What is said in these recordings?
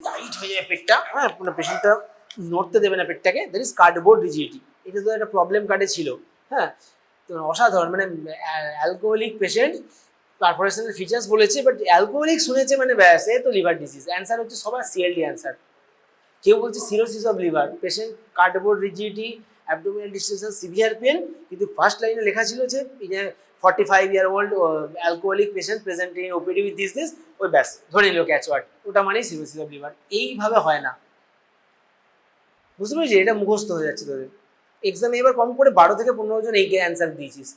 Tight হয়ে যায় পেটটা, হ্যাঁ, মানে পেশেন্টটা নড়তে দেবে না পেটটাকে, দ্যাট ইজ কার্ডবোর্ড রিজিডিটি। এটা তো একটা প্রবলেম কার্ডে ছিল, হ্যাঁ। তো অসাধারণ, মানে অ্যালকোহলিক পেশেন্ট পারফোরেশনের ফিচার্স বলেছে, বাট অ্যালকোহলিক শুনেছে মানে ব্যাস, এ তো লিভার ডিজিজ। অ্যান্সার হচ্ছে সবার সিএলডি অ্যান্সার। কেউ বলছে cirrhosis of liver, patient cardboard rigidity, abdominal distension, severe pen, কিন্তু ফার্স্ট লাইনে লেখা ছিল যে 45-year-old alcoholic patient present in OPD with this, ওই ব্যাস ধরে নিল ক্যাচওয়ার্ড, ওটা মানেই সিরোসিস অফ লিভার। এইভাবে হয় না, বুঝতে পেরেছি? এটা মুখস্থ হয়ে যাচ্ছে তোদের। এক্সামে এবার কম করে 12 থেকে 15 জন এই অ্যান্সার দিয়েছিস,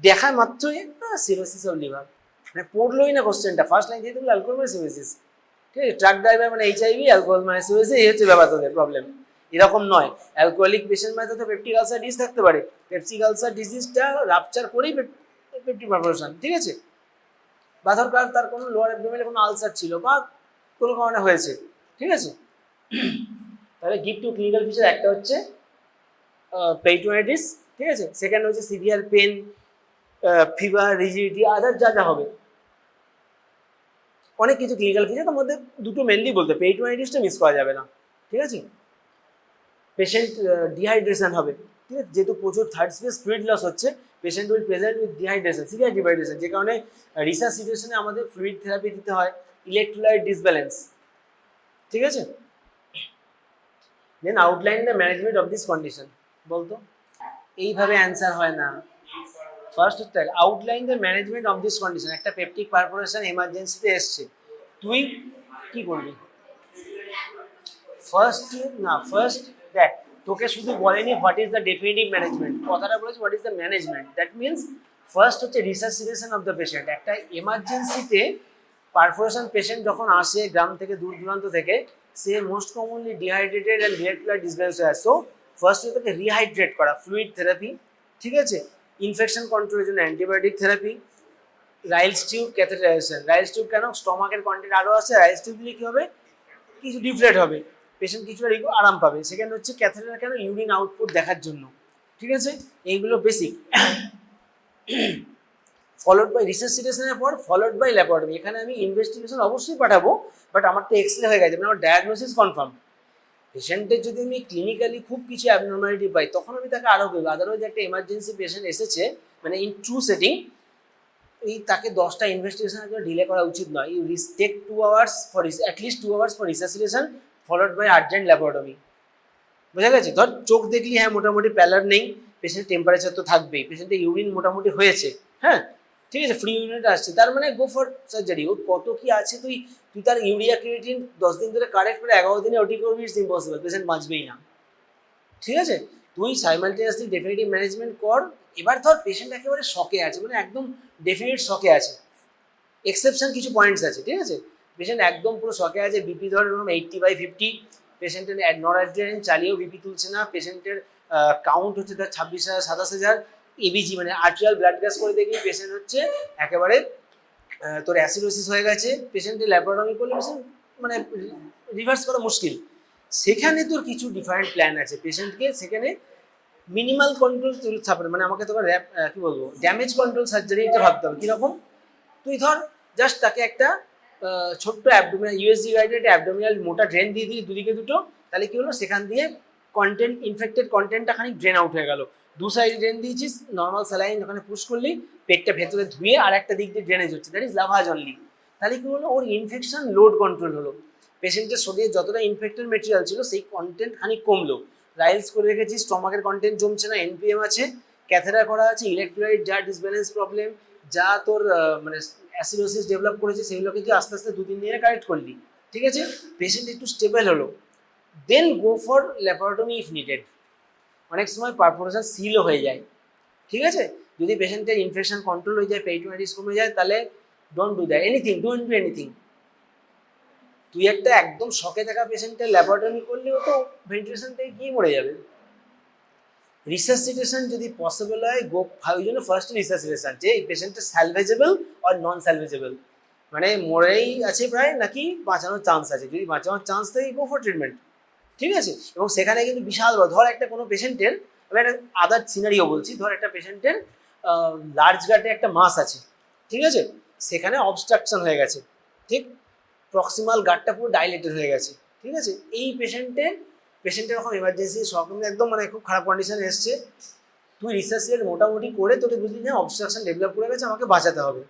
দেখা মাত্রই সিরোসিস অফ লিভার, মানে পড়লোই না কোশ্চেনটা, ফার্স্ট লাইন দিয়ে দিল অ্যালকোহল মানে সিরোসিস। ঠিক আছে, ট্রাক ড্রাইভার মানে এইচআইভি, অ্যালকোহল মানে সিরোসিস, এই হচ্ছে ব্যাপার তোদের প্রবলেম। এরকম নয়, অ্যালকোহলিক পেশেন্ট মানে তো পেপটিক আলসার ডিজিজ থাকতে পারে, পেপটিক আলসার ডিজিজটা রাপচার করেই পেপটিক পারফোরেশন, ঠিক আছে। বা ধর তার কোনো লোয়ার অ্যাবডোমেনে কোনো আলসার ছিল বা কোনো কারণে হয়েছে, ঠিক আছে। তাহলে গিভ টু ক্লিনিক্যাল ফিচার, একটা হচ্ছে পেরিটোনাইটিস, ঠিক আছে, সেকেন্ড হচ্ছে সিভিয়ার পেন, ফিভার, রিজিডিটি, আদার যা যা হবে অনেক কিছু ক্লিনিক্যাল ফিচার, তার মধ্যে দুটো মেনলি বলতে, পেরিটোনাইটিসটা মিস করা যাবে না, ঠিক আছে। পেশেন্ট ডিহাইড্রেশন হবে, ঠিক আছে, যেহেতু প্রচুর থার্ড স্পেস ফ্লুইড লস হচ্ছে, patient will present with dehydration, severe dehydration, যে কারণে রিসাসিটেশনে আমাদের ফ্লুইড থেরাপি দিতে হয়, ইলেকট্রোলাইট ডিসব্যালেন্স, ঠিক আছে। Then outline the management of this condition, বলতো এইভাবে অ্যান্সার হয় না। ফার্স্ট হচ্ছে outline the management of this condition, একটা পেপটিক পারফোরেশন এমার্জেন্সিতে এসছে, তুই কি করবি? ফার্স্ট না, ফার্স্ট দেখ, তোকে শুধু বলেনি what is the definitive management, কথাটা বলেছে what is the management, that means first হচ্ছে রিসাসিটেশন অফ দ্য পেশেন্ট। একটা এমার্জেন্সিতে পারফোরেশন পেশেন্ট যখন আসে গ্রাম থেকে, দূর দূরান্ত থেকে, সে most commonly dehydrated and electrolyte disbalance হয়ে আসে। সো ফার্স্ট তাকে রিহাইড্রেট করা, ফ্লুইড থেরাপি, ঠিক আছে, ইনফেকশন কন্ট্রোলের জন্য antibiotic therapy, Ryle's tube catheterization. Ryle's tube কেন? স্টমাকের কন্টেন্ট আরও আছে, রাইলস টিউব দিলে কী হবে, কিছু ডিফ্লেট হবে, পেশেন্ট কিছুটা আরাম পাবে। সেকেন্ড হচ্ছে ক্যাথেটার কেন? ইউরিন আউটপুট দেখার জন্য, ঠিক আছে, এইগুলো বেসিক। ফলোড বাই রিসাসিটেশনের পর ফলোড বাই ল্যাপারটমি। এখানে আমি ইনভেস্টিগেশন অবশ্যই পাঠাবো, বাট আমার তো এক্সরে হয়ে গেছে, মানে আমার ডায়াগনোসিস কনফার্ম। পেশেন্টের যদি আমি ক্লিনিক্যালি খুব কিছু অ্যাবনর্মালিটি পাই, তখন আমি তাকে আরও করবো। আদারওয়াইজ একটা এমার্জেন্সি পেশেন্ট এসেছে, মানে ইন ট্রু সেটিং, এই তাকে 10টা ইনভেস্টিগেশনের জন্য ডিলে করা উচিত নয়। You take 2 hours for at least 2 hours for resuscitation followed by urgent laparotomy. বোঝা গেছে? ধর চোখ দেখলি হ্যাঁ মোটামুটি প্যালার নেই, পেশেন্ট টেম্পারেচার তো থাকবেই, পেশেন্টের ইউরিন মোটামুটি হয়েছে, হ্যাঁ ঠিক আছে, ফ্রি ইউরিন আসছে, তার মানে গো ফর সার্জারি। ওর কত কি আছে, তুই তার ইউরিয়া ক্রিয়েটিন 10 দিন ধরে কারেক্ট করে 11 দিনে ওটি করবি, ইটস ইম্পসিবল, পেশেন্ট বাঁচবেই না, ঠিক আছে। তুই সাইমালটেনিয়াসলি ডেফিনেটিভ ম্যানেজমেন্ট কর। এবার ধর পেশেন্ট একেবারে শকে আছে, মানে একদম ডেফিনেট শকে আছে, এক্সেপশন কিছু পয়েন্টস আছে, ঠিক আছে। পেশেন্ট একদম পুরো শকে আছে, বিপি ধর 80/50, পেশেন্টের নরঅ্যাড্রিনালিন চালিয়েও বিপি তুলছে না, পেশেন্টের কাউন্ট হচ্ছে তার 26,000 27,000, এবিজি মানে আর্টেরিয়াল ব্লাড গ্যাস করে দেখবি পেশেন্ট হচ্ছে একেবারে তোর অ্যাসিডোসিস হয়ে গেছে, পেশেন্টের ল্যাপারোটমি করলে পেশেন্ট মানে রিভার্স করা মুশকিল। সেখানে তোর কিছু ডিফারেন্ট প্ল্যান আছে, পেশেন্টকে সেখানে মিনিমাল কন্ট্রোল থাকবে, মানে আমাকে তোকে কি বলবো, ড্যামেজ কন্ট্রোল সার্জারি এটা ভাবতে হবে। কীরকম? তুই ধর জাস্ট তাকে একটা ছোট্ট অ্যাবডোমিনাল ইউএসজি গাইডেড অ্যাবডোমিনাল মোটা ড্রেন দিয়ে দিলি দুদিকে দুটো, তাহলে কী হলো, সেখান দিয়ে কন্টেন্ট, ইনফেক্টেড কন্টেন্টটা খানিক ড্রেন আউট হয়ে গেল। দু সাইডে ড্রেন দিয়েছিস, নর্মাল স্যালাইন ওখানে পুশ করলি, পেটটা ভেতরে ধুয়ে আর একটা দিক দিয়ে ড্রেনেজ হচ্ছে, দ্যাট ইজ লাভাজ অনলি। তাহলে কী হলো, ওর ইনফেকশন লোড কন্ট্রোল হলো, পেশেন্টের শরীরে যতটা ইনফেক্টেড মেটেরিয়াল ছিল সেই কন্টেন্ট খানিক কমলো, রাইলস করে রেখেছিস, স্টমাকের কন্টেন্ট জমছে না, এনপিএম আছে, ক্যাথেটার করা আছে, ইলেকট্রোলাইট যা ডিসব্যালেন্স প্রবলেম, যা তোর মানে অ্যাসিডোসিস ডেভেলপ করেছে সেগুলোকে তুই আস্তে আস্তে 2-3 দিনে কারেক্ট করলি, ঠিক আছে, পেশেন্ট একটু স্টেবল হলো, then go for laparotomy if needed. অনেক সময় পারফোরেশন সিলও হয়ে যায়, ঠিক আছে, যদি পেশেন্টের ইনফেকশন কন্ট্রোল হয়ে যায়, পেরিটোনাইটিস কমে যায়, তাহলে don't do that, don't do anything. তুই একটা একদম শকে থাকা পেশেন্টের ল্যাপারোটমি করলে ও তো ভেন্টিলেশন থেকে গিয়ে মরে যাবে। রিসাসিটেশন যদি পসিবল হয় ওই জন্য ফার্স্ট রিসাসিটেশন, যে এই পেশেন্টটা স্যালভেজেবল আর নন স্যালভেজেবল, মানে মরেই আছে প্রায় নাকি বাঁচানোর চান্স আছে, যদি বাঁচানোর চান্স থাকে গো ফর ট্রিটমেন্ট, ঠিক আছে। এবং সেখানে কিন্তু বিশাল ধর একটা কোনো পেশেন্টের, আমি একটা আদার সিনারিও বলছি, ধর একটা পেশেন্টের লার্জ গাটে একটা মাস আছে, ঠিক আছে, সেখানে অবস্ট্রাকশন হয়ে গেছে, ঠিক, প্রক্সিমাল গাটটা পুরো ডাইলেটেড হয়ে গেছে, ঠিক আছে। এই পেশেন্টের এখন এমার্জেন্সি শক একদম মানে খুব খারাপ কন্ডিশনে এসছে, তুই রিসার্চ রেট মোটামুটি করে তোকে বুঝলি না অবস্ট্রাকশন ডেভেলপ করে গেছে, আমাকে বাঁচাতে হবে।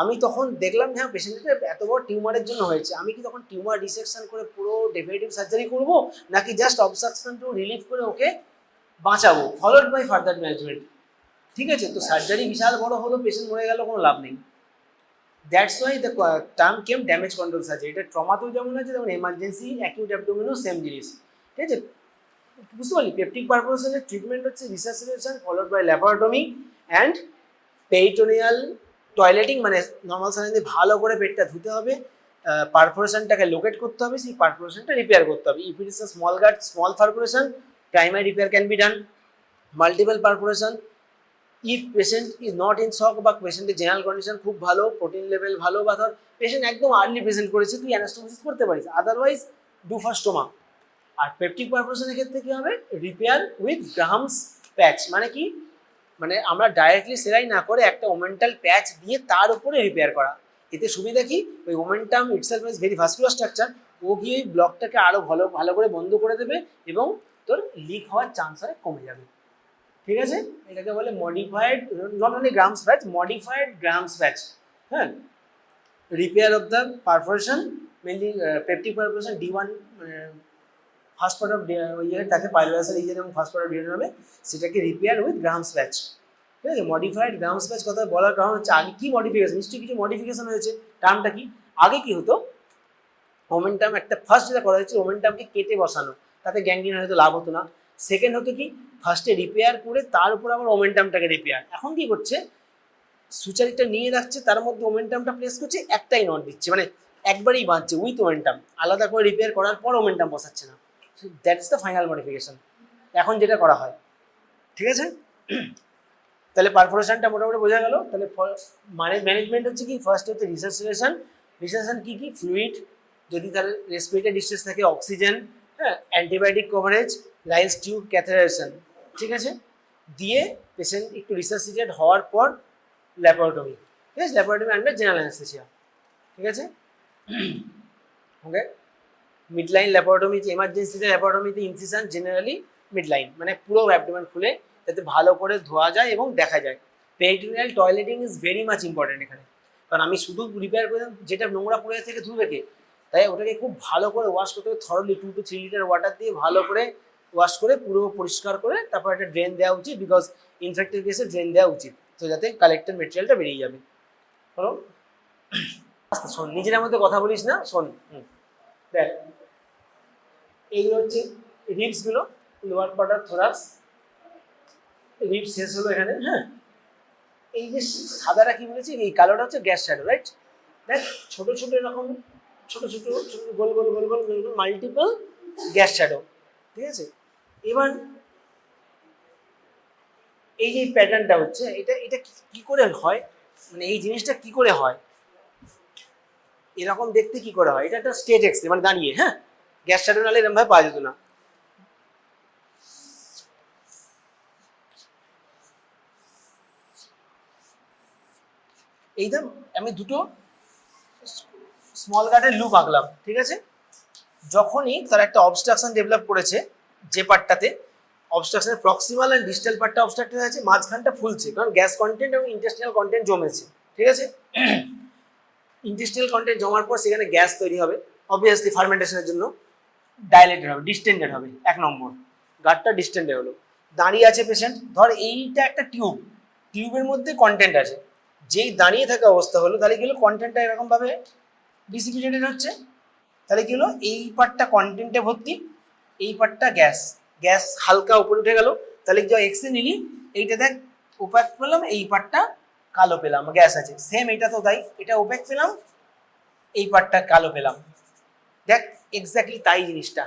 আমি তখন দেখলাম হ্যাঁ পেশেন্টের এত বড় টিউমারের জন্য হয়েছে, আমি কি তখন টিউমার ডিসেকশন করে পুরো ডেফিনেটিভ সার্জারি করব, নাকি জাস্ট অবস্ট্রাকশন টু রিলিভ করে ওকে বাঁচাবো, ফলোড বাই ফার্দার ম্যানেজমেন্ট। ঠিক আছে, তো সার্জারি বিশাল বড় হলো, পেশেন্ট মরে গেল, কোনো লাভ নেই। That's why the term came damage control surgery. এটা ট্রমাতেও যেমন আছে তেমন এমার্জেন্সি অ্যাকিউট অ্যাবডোমেনও সেম জিনিস। ঠিক আছে, বুঝতে পারলি? পেপটিক পারফোরেশনের ট্রিটমেন্ট হচ্ছে resuscitation followed by laparotomy and peritoneal toileting, মানে নর্মাল সাইনে ভালো করে পেটটা ধুতে হবে, পারফোরেশনটাকে লোকেট করতে হবে, সেই পারফোরেশনটা রিপেয়ার করতে হবে। If it is a small gut small perforation, primary repair can be done. Multiple perforation, if patient is not in shock বা পেশেন্টের জেনারেল কন্ডিশন খুব ভালো, প্রোটিন লেভেল ভালো, বা ধর পেশেন্ট একদম আর্লি প্রেজেন্ট করেছে, তুই অ্যানাস্টোমোসিস করতে পারিস, আদারওয়াইজ ডু ফর স্টোমা। আর পেপটিক পারফোরেশনের ক্ষেত্রে কী হবে, রিপেয়ার উইথ গ্রাহামস প্যাচ। মানে কি, মানে আমরা ডাইরেক্টলি সেলাই না করে একটা ওমেন্টাল প্যাচ দিয়ে তার উপরে রিপেয়ার করা। এতে সুবিধা কি, ওই omentum itself is very vascular structure, ও গিয়ে ওই ব্লকটাকে আরও ভালো করে বন্ধ করে দেবে এবং তোর লিক হওয়ার চান্স অনেক কমে যাবে। ঠিক আছে, এটাকে বলে modified, not only Graham's patch, modified Graham's patch. হ্যাঁ, repair of the perforation, mainly peptic perforation D1, মানে ফার্স্ট পার্ট অফ ইয়ে থাকে পাইলোরাসের ইয়ে, এবং ফার্স্ট পার্ট অফ ডিএন হবে, সেটাকে রিপেয়ার উইথ গ্রাহামস প্যাচ। ঠিক আছে, মডিফাইড গ্রাহামস প্যাচ কথা বলার কারণ হচ্ছে আগে কি মডিফিকেশন, নিশ্চয়ই কিছু মডিফিকেশন হয়েছে। টার্মটা কি, আগে কি হতো, ওমেন্টাম একটা ফার্স্ট যেটা করা হয়েছে ওমেন্টামকে কেটে বসানো, তাতে গ্যাংগ্রিন হয়তো লাভ হতো না। সেকেন্ড হতো কি, ফার্স্টে রিপেয়ার করে তার উপর আবার ওমেন্টামটাকে রিপেয়ার। এখন কি করছে, সুচারিটা নিয়ে রাখছে, তার মধ্যে ওমেন্টামটা প্লেস করছে, একটাই নট দিচ্ছে, মানে একবারই বাঁধছে উইথ ওমেন্টাম, আলাদা করে রিপেয়ার করার পর ওমেন্টাম বসাচ্ছে না। দ্যাটস দ্য ফাইনাল মডিফিকেশন এখন যেটা করা হয়। ঠিক আছে, তাহলে পারফোরেশনটা মোটামুটি বোঝা গেল। তাহলে মানে ম্যানেজমেন্ট হচ্ছে কি, ফার্স্ট হচ্ছে রিসার্চুলেশন। রিসার্চুলেশন কী কী, ফ্লুইড, যদি তার রেসপিরেটরি ডিস্ট্রেস থাকে অক্সিজেন, হ্যাঁ, অ্যান্টিবায়োটিক কভারেজ, লাইন্স টিউব ক্যাথেটারেশন। ঠিক আছে, দিয়ে পেশেন্ট একটু রিসার্চিটেড হওয়ার পর ল্যাপারোটমি। ঠিক আছে, ল্যাপারোটমি আন্ডার জেনারেল অ্যানেস্থেসিয়া। ঠিক আছে, ওকে। মিডলাইন ল্যাপারোটমি, এমার্জেন্সিতে ল্যাপারোটমিতে ইনসিশন জেনারেলি মিডলাইন, মানে পুরো অ্যাবডোমেন খুলে যাতে ভালো করে ধোয়া যায় এবং দেখা যায়। Peritoneal toileting is very much important এখানে, কারণ আমি শুধু রিপেয়ার করে যেটা নোংরা পড়ে থেকে ধুবে কে, তাই ওটাকে খুব ভালো করে ওয়াশ করতে হবে, থরলি 2 to 3 লিটার ওয়াটার দিয়ে ভালো করে ওয়াশ করে পুরো পরিষ্কার করে তারপর একটা ড্রেন দেওয়া উচিত, বিকজ ইনফেক্টেড কেসে ড্রেন দেওয়া উচিত, তো যাতে কালেক্টেড মেটেরিয়ালটা বেরিয়ে যাবে। হলো, শোন, নিজের মধ্যে কথা বলিস না, শোন। দেখ, এইগুলো হচ্ছে রিবসগুলো, লোয়ার কোয়ার্টার থোরাক্স, রিবস শেষ হলো এখানে। হ্যাঁ, এই যে সাদাটা কি বলেছি, এই কালোটা হচ্ছে গ্যাস শ্যাডো, রাইট? দেখ, ছোট ছোট এরকম ছোট ছোট ছোট গোল গোল গোল গোল গোল গোল মাল্টিপল গ্যাস শ্যাডো। ঠিক আছে, এবার এই যে প্যাটার্নটা হচ্ছে, এটা এটা কি করে হয়, মানে এই জিনিসটা কি করে হয়, এরকম দেখতে কি করে হয়, এটা একটা স্টেট এক্সরে, মানে দাঁড়িয়ে। হ্যাঁ, গ্যাস শ্যাডো নাহলে এরকম ভাবে পাওয়া যেত না। এই দাম আমি দুটো স্মল গার্ডের লুপ আঁকলাম। ঠিক আছে, যখনই তার একটা অবস্ট্রাকশন ডেভেলপ করেছে, যে পার্টটাতে অবস্ট্রাকশনের প্রক্সিমাল অ্যান্ড ডিস্টাল পার্টটা অবস্ট্রাক্টেড হয়েছে, মাঝখানটা ফুলছে, কারণ গ্যাস কন্টেন্ট এবং ইন্টেস্টিনাল কন্টেন্ট জমেছে। ঠিক আছে, ইন্টেস্টিনাল কন্টেন্ট জমার পর সেখানে গ্যাস তৈরি হবে, অবভিয়াসলি ফার্মেন্টেশনের জন্য ডাইলেটেড হবে, ডিস্টেন্ডেড হবে। 1 নম্বর, গার্ডটা ডিস্টেন্ডেড হলো, দাঁড়িয়ে আছে পেশেন্ট, ধর এইটা একটা টিউব, টিউবের মধ্যে কন্টেন্ট আছে, যেই দাঁড়িয়ে থাকা অবস্থা হলো, তাহলে কি হলো, কন্টেন্টটা এরকমভাবে ডিসিপিটেটেড হচ্ছে, তাহলে কি হলো, এই পার্টটা কন্টেন্টে ভর্তি, এই পার্টটা গ্যাস, গ্যাস হালকা উপরে উঠে গেল, তাহলে যা এক্সরে নিলি, এইটা দেখ ওপ্যাক পেলাম, এই পার্টটা কালো পেলাম, গ্যাস আছে। সেম এটা তো তাই, এটা ওপ্যাক পেলাম, এই পার্টটা কালো পেলাম। দেখ এক্স্যাক্টলি তাই জিনিসটা,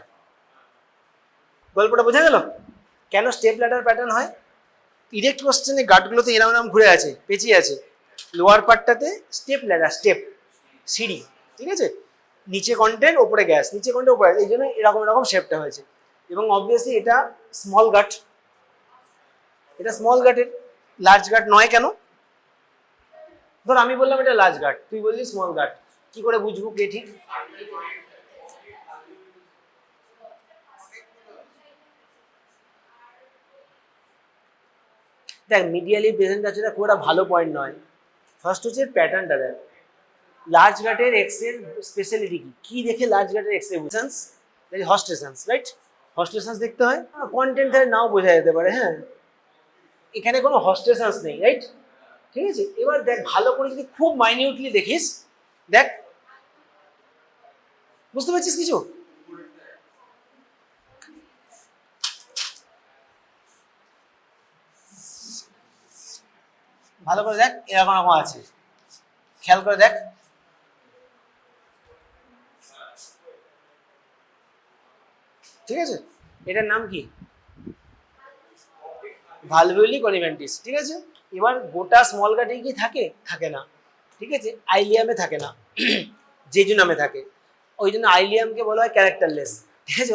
গল্পটা বোঝা গেল কেন স্টেপ ল্যাডার প্যাটার্ন হয়। ডিরেক্ট কোশ্চেনে গার্ডগুলোতে এরম এরম ঘুরে আছে, পেঁচিয়ে আছে, লোয়ার পার্টটাতে স্টেপ ল্যাডার, স্টেপ সিঁড়ি। ঠিক আছে, নিচে কন্টেন্ট ওপরে গ্যাস, নিচে কন্টেন্ট ওপরে, এই জন্য এরকম এরকম শেপটা হয়েছে। এবং অবভিয়াসলি এটা স্মল গাট, এটা স্মল গাটের, লার্জ গাট নয় কেন, ধর আমি বললাম এটা লার্জ গাট, তুই বললি স্মল গাট, কি করে বুঝবো কে ঠিক? দেখ মিডিয়ালি প্রেজেন্ট আছে, এটা খুব একটা ভালো পয়েন্ট নয়। ফার্স্ট হচ্ছে প্যাটার্নটা দেখ, লার্জ গাটের এক্স এর স্পেশালিটি কি, কি দেখে লার্জ গাটের এক্স এর বুঝছেন, হস্টেশনস, রাইট? হস্টেশনস দেখতে হয়, কন্টেন্ট তাহলে নাও বোঝা যেতে পারে, হ্যাঁ এখানে কোনো হস্টেশনস নেই, রাইট? ঠিক আছে, এবার দেখ ভালো করে যদি খুব মাইনিউটলি দেখিস, দেখ বুঝতে পারছিস কিছু? ভালো করে দেখ, এরকম এরকম আছে, খেয়াল করে দেখ। ঠিক আছে, এটার নাম কি? ভালভিউলি কনিভেন্টিস, ঠিক আছে। এবার গোটা স্মল গাটে কি থাকে, থাকে না, ঠিক আছে, আইলিয়ামে থাকে না, জেজুনামে থাকে। ওই জন্য আইলিয়ামকে বলা হয় ক্যারেক্টারলেস, ঠিক আছে,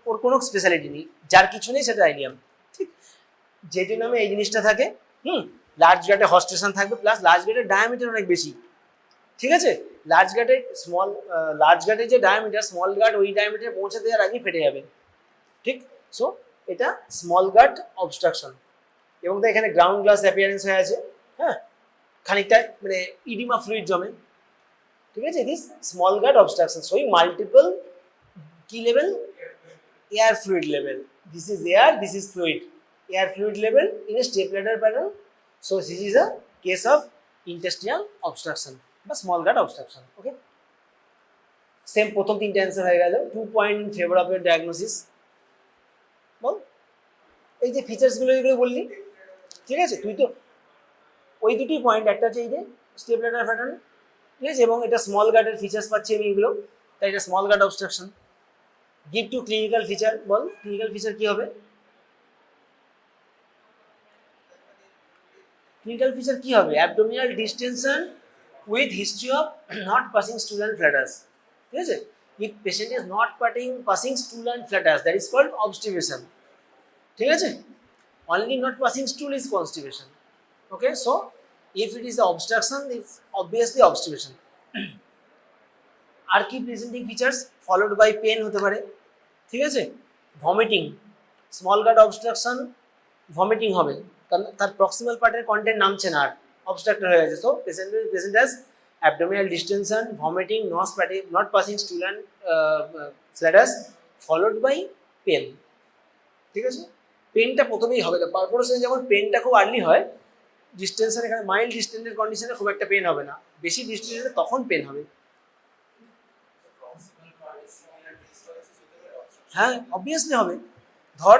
ওর কোনো স্পেশালিটি নেই, যার কিছু নেই সেটা আইলিয়াম, ঠিক। জেজুনামে এই জিনিসটা থাকে, লার্জ গাটে হস্টেশন থাকবে, প্লাস লার্জ গাটের ডায়ামিটার অনেক বেশি, ঠিক আছে। লার্জ গাটের যে ডায়ামিটার, স্মল গাট ওই ডায়ামিটারে পৌঁছাতে যাওয়ার আগেই ফেটে যাবে, ঠিক। সো এটা স্মল গাট অবস্ট্রাকশন, এবং তো এখানে গ্রাউন্ড গ্লাস অ্যাপিয়ারেন্স হয়ে আছে, হ্যাঁ খানিকটা মানে ইডিমা ফ্লুইড জমে, ঠিক আছে। This small gut obstruction showing multiple কি level, air fluid level, this is air, this is fluid, air fluid level in a step ladder pattern, so this is a case of intestinal obstruction বা small gut obstruction. Okay, same প্রথম তিনটে answer হয়ে গেল। 2 point in favour of your diagnosis. বল, এই যে ফিচার্সগুলো যেগুলো বললি, ঠিক আছে, তুই তো ওই দুটি পয়েন্ট, একটা হচ্ছে এই যে স্টেপ ladder প্যাটার্ন, ঠিক আছে, এবং এটা স্মল গাটের ফিচার্স পাচ্ছি আমি এগুলো, তাই এটা small gut obstruction. Give two clinical feature, বল ক্লিনিক্যাল ফিচার কি হবে? ক্লিনিক্যাল ফিচার কি হবে? Abdominal distension with history of not passing stool and flatus, ঠিক আছে। If patient is not passing stool and flatus, that is called obstipation, ঠিক আছে। Only not passing stool is constipation, okay. So if it is the obstruction, it's obviously obstipation. আর কি presenting features? Followed by pain হতে পারে, ঠিক আছে, vomiting, small gut obstruction, vomiting হবে, কারণ তার প্রক্সিমাল পার্টের কন্টেন্ট নামছে না আর, অবস্ট্রাক্টেড হয়ে গেছে। So patient has abdominal distension, vomiting, not passing stool and flatus, followed by pain, ঠিক আছে। পেনটা প্রথমেই হবে, পারফোরেশনে যেমন পেনটা খুব আর্লি হয়, ডিস্টেন্সের এখানে মাইল্ড ডিস্টেন্সের কন্ডিশনে খুব একটা পেন হবে না, বেশি ডিস্টেন্সে তখন পেন হবে। হ্যাঁ অবভিয়াসলি হবে। ধর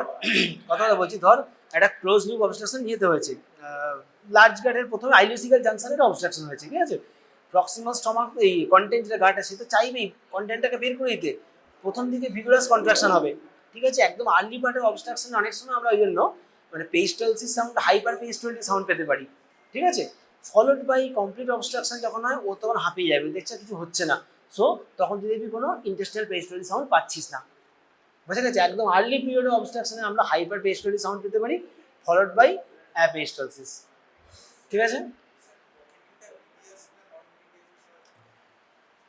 কথা বলছি, ধর একটা ক্লোজ লুপ অবস্ট্রাকশন নিতে হয়েছে, লার্জ গাটের প্রথমে আইলিওসিক্যাল জাংশনের অবস্ট্রাকশন হয়েছে, ঠিক আছে। প্রক্সিমাল স্টমাক এই কন্টেন্ট যেটা গাট আছে তো চাইবেই কন্টেন্টটাকে বের করে দিতে, প্রথম দিকে ভিগুলাস কন্ট্রাকশন হবে, ঠিক আছে। একদম আর্লি পার্টের অবস্ট্রাকশন অনেক সময় আমরা ওই জন্য মানে peristalsis sound, hyper peristalsis sound পেতে পারি, ঠিক আছে। ফলোড বাই কমপ্লিট অবস্ট্রাকশন যখন হয়, ও তখন হাঁপিয়ে যাবে, দেখছে কিছু হচ্ছে না, সো তখন তুই দেখবি কোনো ইন্টেস্টাইনাল পেরিস্টালসিস সাউন্ড পাচ্ছিস না, বুঝা গেছে। একদম আর্লি পিরিয়ড অফ অবস্ট্রাকশনে আমরা হাইপার পেরিস্টালসিস সাউন্ড পেতে পারি, ফলোড বাই অ্যাপেরিস্টালসিস, ঠিক আছে।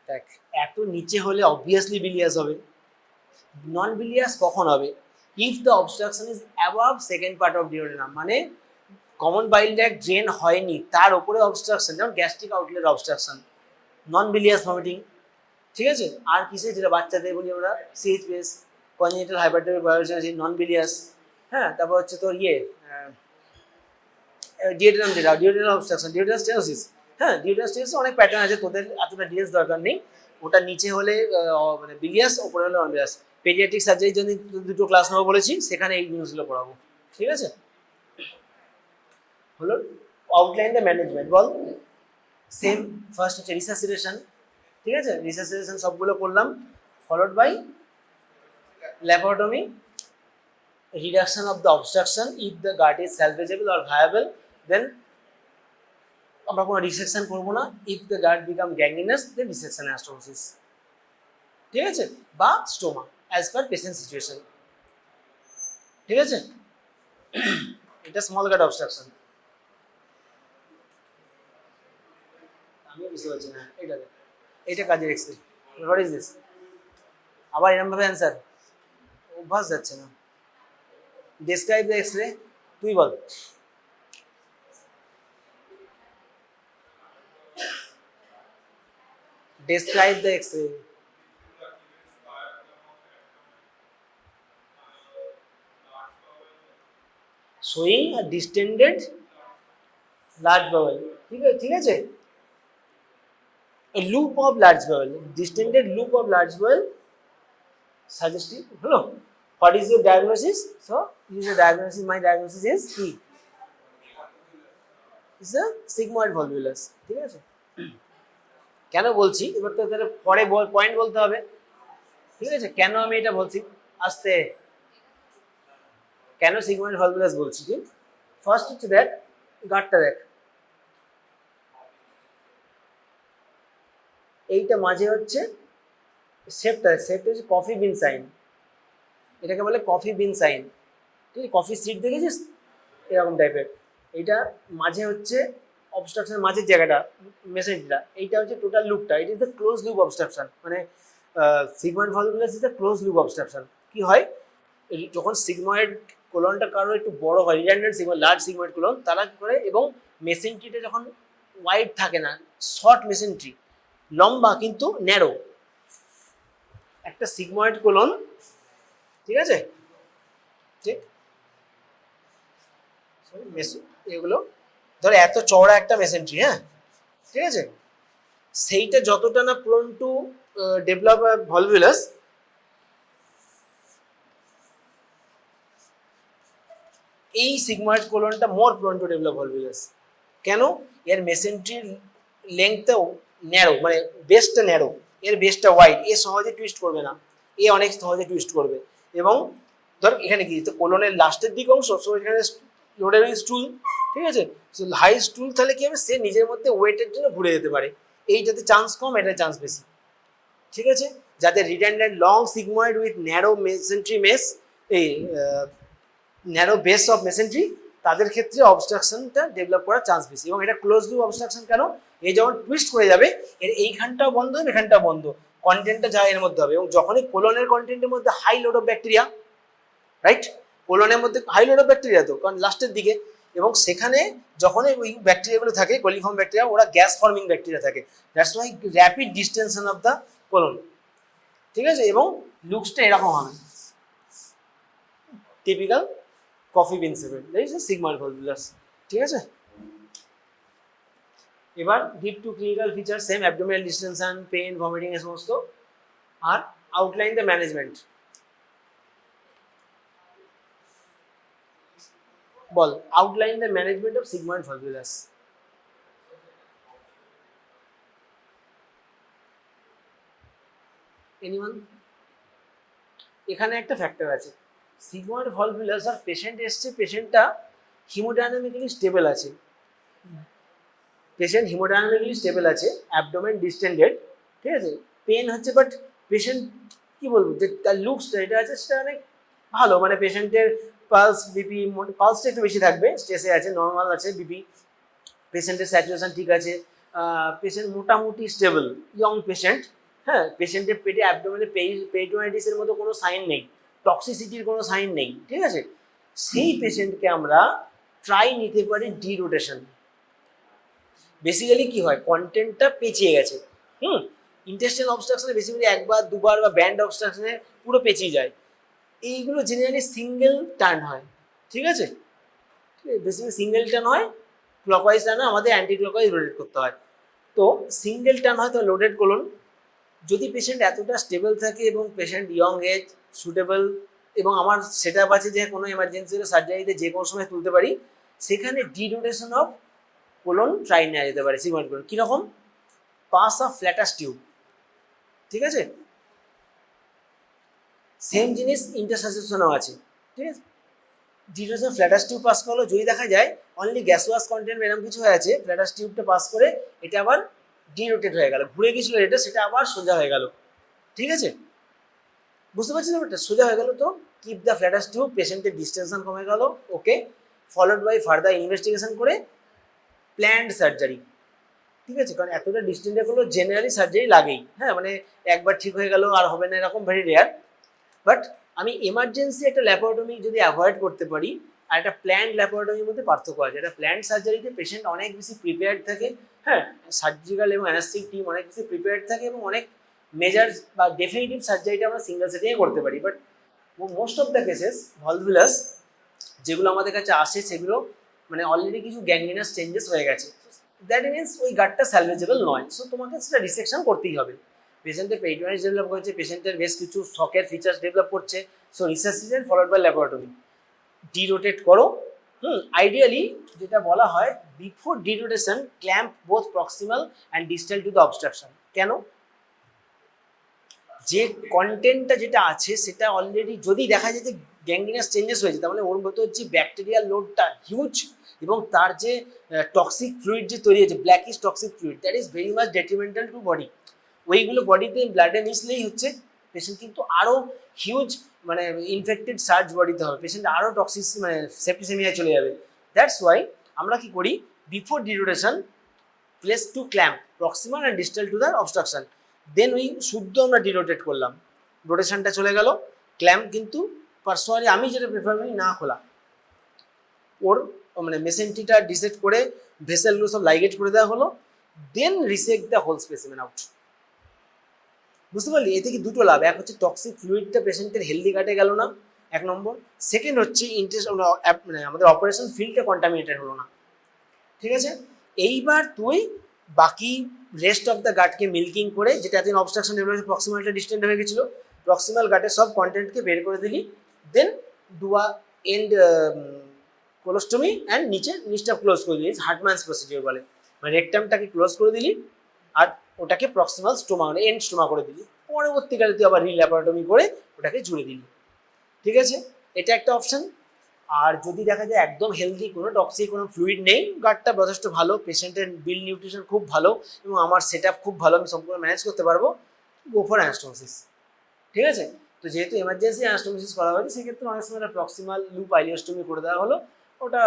দেখ এত নিচে হলে অবভিয়াসলি বিলিয়াস হবে, নন বিলিয়াস কখন হবে? If the obstruction is above second part of duodenum, মানে কমন বাইল ট্র্যাক্ট ড্রেন হয়নি তার উপরে অবস্ট্রাকশন, যেমন গ্যাস্ট্রিক আউটলেট অবস্ট্রাকশন, নন বিলিয়াস ভমিটিং, ঠিক আছে। আর কিসে, যেটা বাচ্চাদের বলি আমরা সিএইচপিএস, কনজেনিটাল হাইপারটেনশন বায়োলজি, নন বিলিয়াস, হ্যাঁ। তারপর হচ্ছে তোর ডিওডেনাম, যেটা ডিওডেনাল অবস্ট্রাকশন, ডিওডেনাল স্টেনোসিস, হ্যাঁ ডিওডেনাল স্টেনোসিস অনেক প্যাটার্ন আছে, তোদের এতটা ডিটেলস দরকার নেই। ওটা নিচে হলে মানে বিলিয়াস, ওপরে হলে নন বিলিয়াস। পেডিয়াট্রিক সার্জারির জন্য দুটো ক্লাস নেবো বলেছি, সেখানে এই জিনিসগুলো পড়াবো, ঠিক আছে। হলো আউটলাইন দ্য ম্যানেজমেন্ট, বল। সেম, ফার্স্ট হচ্ছে রিসাসিটেশন, ঠিক আছে, রিসাসিটেশন সবগুলো করলাম, followed by laparotomy, reduction of the obstruction if the gut is salvageable or viable, then আমরা কোনো রিসেকশন করবো না, if the gut become gangrenous then resection and anastomosis, ঠিক আছে, বা stoma as per patient situation, ঠিক আছে। এটা স্মল গাট অবস্ট্রাকশন, আমিও বুঝতে পারছি না এটা, এটা কাজের এক্সরে, হোয়াট ইজ দিস, আবার এরকম ভাবে অ্যান্সার, অভ্যাস যাচ্ছে না। ডেসক্রাইব দ্য এক্সরে, তুই বল। Describe the X-ray. Showing a distended large bowel. ঠিক আছে? A loop of large bowel, distended loop of large bowel, suggestive. Hello. What is your diagnosis? So, use a diagnosis. My diagnosis is key. Is a sigmoid volvulus. ঠিক আছে? কেন বলছি এবার তো তাহলে পরে পয়েন্ট বলতে হবে, ঠিক আছে? কেন আমি এটা বলছি আস্তে, কেন সিগময়েড ভলভুলাস বলছি কি? ফার্স্ট হচ্ছে দেখ, গাঁটটা দেখ, এইটা মাঝে হচ্ছে শেপটা হচ্ছে কফি বিন সাইন, এটাকে বলে কফি বিন সাইন, ঠিক আছে? কফি সিড দেখেছিস এরকম টাইপের, এইটা মাঝে হচ্ছে অবস্ট্রাকশন, মাঝের জায়গাটা মেসেজটা, এইটা হচ্ছে টোটাল লুপটা, it is the close loop obstruction, মানে sigmoid volvulus is the close loop obstruction. কি হয় যখন সিগময়েড কোলনটা কারো একটু বড় হয়, redundant sigmoid, large sigmoid colon, তারা কি করে, এবং মেসেন্ট্রিটা যখন ওয়াইড থাকে না, শর্ট মেসেন্ট্রি, লম্বা কিন্তু ন্যারো, একটা সিগময়েড কোলন, ঠিক আছে, ঠিক, এগুলো ধর এত চওড়া একটা মেসেন্ট্রি, হ্যাঁ, ঠিক আছে, সেইটা যতটা না প্রোন টু ডেভেলপ ভলভুলাস, এই সিগময়েড কোলনটা more prone to develop volvulus. কেন? এর মেসেন্ট্রির লেংথটা ন্যারো, মানে বেসটা ন্যারো, এর বেসটা ওয়াইড, এ সহজে টুইস্ট করবে না, এ অনেক সহজে টুইস্ট করবে। এবং ধর এখানে কি কোলনের লাস্টের দিক অংশ, সো এখানে লোডের স্টুল, ঠিক আছে, হাই স্টুল, তাহলে কি হবে, সে নিজের মধ্যে ওয়েটের জন্য ঘুরে যেতে পারে, এইটাতে চান্স কম, এটাতে চান্স বেশি, ঠিক আছে? যাদের redundant long sigmoid with narrow mesentery মেস, এই ন্যারো বেস অফ মেসেন্ট্রি, তাদের ক্ষেত্রে অবস্ট্রাকশনটা ডেভেলপ করার চান্স বেশি। এবং এটা ক্লোজ লুপ অবস্ট্রাকশন কেন? এই যখন টুইস্ট করে যাবে, এর এইখানটাও বন্ধ হবে, এখানটাও বন্ধ, কন্টেন্টটা যা এর মধ্যে হবে, এবং যখনই কোলনের কন্টেন্টের মধ্যে high load of bacteria, right, কোলনের মধ্যে হাই লোড অফ ব্যাকটেরিয়া, তো কারণ লাস্টের দিকে, এবং সেখানে যখন ওই ব্যাকটেরিয়াগুলো থাকে, কোলিফর্ম ব্যাকটেরিয়া, ওরা গ্যাস ফর্মিং ব্যাকটেরিয়া থাকে, that's why rapid distinction of the colon, ঠিক আছে? এবং লুকসটা এরকম হবে, টিপিক্যাল কফি বিন শেপের, দ্যাট ইজ সিগময়েড ভলভুলাস, ঠিক আছে? এবার dip to clinical feature, same abdominal distension, pain, vomiting, এ সমস্ত, আর আউটলাইন দ্য ম্যানেজমেন্ট। বল, outline the management of sigmoid volvulus. Anyone? এখানে একটা ফ্যাক্টর আছে, সিগময়েড ভলভুলাস আর পেশেন্ট এসছে, পেশেন্টটা হিমোডাইনামিক্যালি স্টেবল আছে, পেশেন্ট হিমোডাইনামিক্যালি স্টেবল আছে, অ্যাবডোমেন ডিস্টেন্ডেড, ঠিক আছে, পেন হচ্ছে, বাট পেশেন্ট কি বলবো, যে তার লুকসটা এটা আছে সেটা অনেক ভালো, মানে পেশেন্টের পালস, বিপি, পালসটা একটু বেশি থাকবে, স্ট্রেসে আছে, নর্মাল আছে বিপি, পেশেন্টের স্যাচুরেশন ঠিক আছে, পেশেন্ট মোটামুটি স্টেবল, ইয়ং পেশেন্ট, হ্যাঁ, পেশেন্টের পেটে অ্যাবডোমেনে পেরিটোনাইটিসের মতো কোনো সাইন নেই, টক্সিসিটির কোনো সাইন নেই, ঠিক আছে, সেই পেশেন্টকে আমরা ট্রাই নিতে পারি ডি রোটেশন। বেসিক্যালি কি হয়, কন্টেন্টটা পেঁচিয়ে গেছে, ইন্টেস্টাইনাল অবস্ট্রাকশনে বেসিক্যালি একবার দুবার বা ব্যান্ড অবস্ট্রাকশনে পুরো পেঁচিয়ে যায়, এইগুলো জেনারেলি সিঙ্গেল টার্ন হয়, ঠিক আছে, বেসিক্যালি সিঙ্গেল টার্ন হয়, ক্লকওয়াইজ টার্ন আমাদের অ্যান্টি ক্লকওয়াইজ রোটেট করতে হয়, তো সিঙ্গেল টার্ন হয় তো লোডেড কোলন, যদি পেশেন্ট এতটা স্টেবল থাকে এবং পেশেন্ট ইয়ং এজ, সুটেবল, এবং আমার সেট আপ আছে যে কোনো এমার্জেন্সি সার্জারিতে যে কোনো সময় তুলতে পারি, সেখানে ডিরোটেশন অফ কোলন ট্রাই নেওয়া যেতে পারে সিগময়েড কোলন। কীরকম? পাস অফ ফ্ল্যাটাস টিউব, ঠিক আছে, সেম জিনিস ইন্টারসাসেপশনও আছে, ঠিক আছে, ডিরোটেশন ফ্ল্যাটাস টিউব পাস করলো, যদি দেখা যায় অনলি গ্যাসওয়াস কন্টেন্ট এরকম কিছু হয়ে আছে, ফ্ল্যাটাস টিউবটা পাস করে এটা আবার ডিরোটেট হয়ে গেল, ঘুরে গেছিলো এটা, সেটা আবার সোজা হয়ে গেল, ঠিক আছে, বুঝতে পারছি ব্যাপারটা, সোজা হয়ে গেল, তো কিপ দ্য ফ্ল্যাটাস টিউব, পেশেন্টের ডিস্টেনশন কমে গেল, ওকে, ফলোড বাই ফার্দার ইনভেস্টিগেশন করে প্ল্যান্ড সার্জারি, ঠিক আছে, কারণ এতটা ডিস্টেন্সে করলো জেনারেলি সার্জারি লাগেই, হ্যাঁ, মানে একবার ঠিক হয়ে গেল আর হবে না এরকম ভেরি রেয়ার, বাট আমি এমার্জেন্সি একটা ল্যাপারোটমি যদি অ্যাভয়েড করতে পারি, আর একটা প্ল্যান্ড ল্যাপারোটমির মধ্যে পার্থক্য আছে, একটা প্ল্যান্ড সার্জারিতে পেশেন্ট অনেক বেশি প্রিপেয়ার্ড থাকে, হ্যাঁ, সার্জিক্যাল এবং অ্যানাস্থেটিক টিম অনেক কিছু প্রিপেয়ার্ড থাকে এবং অনেক মেজার বা ডেফিনেটিভ সার্জারিটা আমরা সিঙ্গেল সেটিংয়ে করতে পারি। But most of the cases volvulus যেগুলো আমাদের কাছে আসে সেগুলো মানে অলরেডি কিছু গ্যাংগ্রিনাস চেঞ্জেস হয়ে গেছে, দ্যাট মিনস ওই গাটটা স্যালভেজেবল নয়, সো তোমাকে সেটা রিসেকশন করতেই হবে। পেশেন্টের পেরিটোনিয়াস ডেভেলপ করেছে, পেশেন্টের বেশ কিছু শকের ফিচার্স ডেভেলপ করছে, so resuscitation followed by laboratory. Derotate করো, আইডিয়ালি যেটা বলা হয় before derotation clamp both proximal and distal to the obstruction. কেন? যে কন্টেন্টটা যেটা আছে সেটা অলরেডি যদি দেখা যায় যে গ্যাংগ্রিনাস চেঞ্জেস হয়েছে, তার মানে ওর মধ্যে যে ব্যাকটেরিয়াল লোডটা হিউজ এবং তার যে টক্সিক ফ্লুইড যে তৈরি হয়েছে, blackish toxic fluid, that is very much detrimental two body. ওইগুলো বডিতে ব্লাডে মিশলেই হচ্ছে পেশেন্ট কিন্তু আরও হিউজ মানে ইনফেক্টেড সার্জ বডিতে হবে, পেশেন্ট আরও টক্সিক মানে সেপ্টিসেমিয়ায় চলে যাবে। দ্যাটস ওয়াই আমরা কি করি, before derotation place two clamp proximal and distal to the obstruction, then ওই শুদ্ধ আমরা ডিরোটেট করলাম, রোটেশনটা চলে গেল, ক্ল্যাম্প কিন্তু পার্সোনালি আমি যেটা প্রেফার করি না খোলা, ওর মানে মেসেন্টিটা ডিসেক্ট করে ভেসেলগুলো সব লাইগেট করে দেওয়া হলো, দেন resect the whole specimen out. বুঝতে পারলি? এতে কি দুটো লাভ, এক হচ্ছে টক্সিক ফ্লুইডটা পেশেন্টের হেলদি কাটে গেল না, এক নম্বর। সেকেন্ড হচ্ছে ইন্টারেস্ট মানে আমাদের অপারেশন ফিল্ডটা কন্টামিনেটেড হলো না। ঠিক আছে, এইবার তুই বাকি রেস্ট অফ দ্য গাটকে মিল্কিং করে, যেটা এতদিন অবস্ট্রাকশন ডেভেলপ প্রক্সিমালটা ডিস্টেন্ট হয়ে গেছিলো, প্রক্সিমাল গাটের সব কন্টেন্টকে বের করে দিলি, দেন ডুয়া এন্ড কোলোস্টমি অ্যান্ড নিচটা ক্লোজ করে দিলি, হার্টম্যানস প্রসিডিওর বলে, মানে রেকটামটাকে ক্লোজ করে দিলি আর ওটাকে প্রক্সিমাল স্টোমা মানে এন্ড স্টোমা করে দিলি, পরবর্তীকালে তুই আবার রিল্যাপারটমি করে ওটাকে জুড়ে দিলি। ঠিক আছে, এটা একটা অপশান। আর যদি দেখা যায় একদম হেলদি, কোনো টক্সিক কোনো ফ্লুইড নেই, গাটটা যথেষ্ট ভালো, পেশেন্টের বিল নিউট্রিশন খুব ভালো এবং আমার সেট আপ খুব ভালো, আমি সম্পূর্ণ ম্যানেজ করতে পারবো, গো ফর অ্যানাস্টোমোসিস। ঠিক আছে, তো যেহেতু এমার্জেন্সি অ্যানাস্টোমোসিস করা হয়েছে সেক্ষেত্রে অনেক সময় প্রক্সিমাল লুপ আইলিওস্টমি করে দেওয়া হলো, ওটা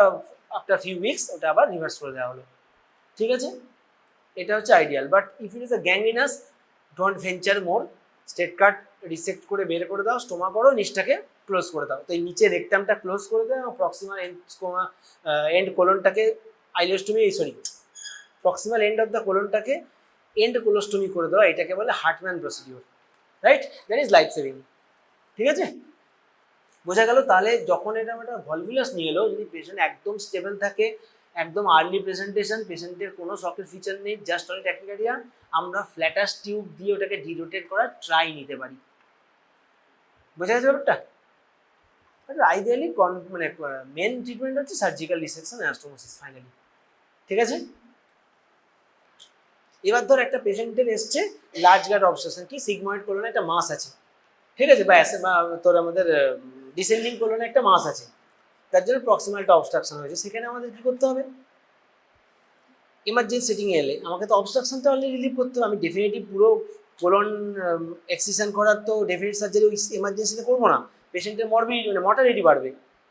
আফটার ফিউ উইকস ওটা আবার রিভার্স করে দেওয়া হলো। ঠিক আছে, এটা হচ্ছে ideal. But if it is a gangrenous, don't venture more, state cut resect করে বের করে দাও, স্টোমা করো, নিচটাকে ক্লোজ করে দাও। তো এই নিচে রেকটামটা ক্লোজ করে দাও এবং প্রক্সিমাল এন্ড কোলনটাকে ileostomy, sorry proximal end of the কোলনটাকে এন্ড কোলোস্টমি করে দেওয়া, এটাকে বলে Hartmann procedure, right? That is life saving. ঠিক আছে, বোঝা গেল? তাহলে যখন এটা একটা ভলভুলাস নিয়ে এলো, যদি পেশেন্ট একদম স্টেবল থাকে, একদম আর্লি প্রেজেন্টেশন, পেশেন্টের কোনো শকের ফিচার নেই, জাস্ট অনলি ট্যাকিকার্ডিয়া, আমরা ফ্ল্যাটাস টিউব দিয়ে ওটাকে ডিরোটেট করার ট্রাই নিতে পারি। বোঝা গেছে ব্যাপারটা? আইডিয়ালি মানে মেন ট্রিটমেন্ট হচ্ছে সার্জিক্যাল রিসেকশন অ্যানাস্টোমোসিস ফাইনালি। ঠিক আছে, এবার ধর একটা পেশেন্টের এসছে লার্জ গাট অবস্ট্রাকশন, কি সিগময়েড কোলনে একটা মাস আছে, ঠিক আছে, বা তোর আমাদের ডিসেন্ডিং কোলনে একটা মাস আছে, তার জন্য প্রক্সিমালটা অবস্ট্রাকশন হয়েছে, সেখানে আমাদের কী করতে হবে? ইমার্জেন্সি সেটিংয়ে এলে আমাকে তো অবস্ট্রাকশনটা অলরেডি রিলিভ করতে হবে, আমি ডেফিনেটলি পুরো কোলন এক্সিশন করার তো ডেফিনেট সার্জারি ওই এমার্জেন্সিতে করবো না, পেশেন্টের মরবিডিটি মানে মর্টালিটি বাড়বে।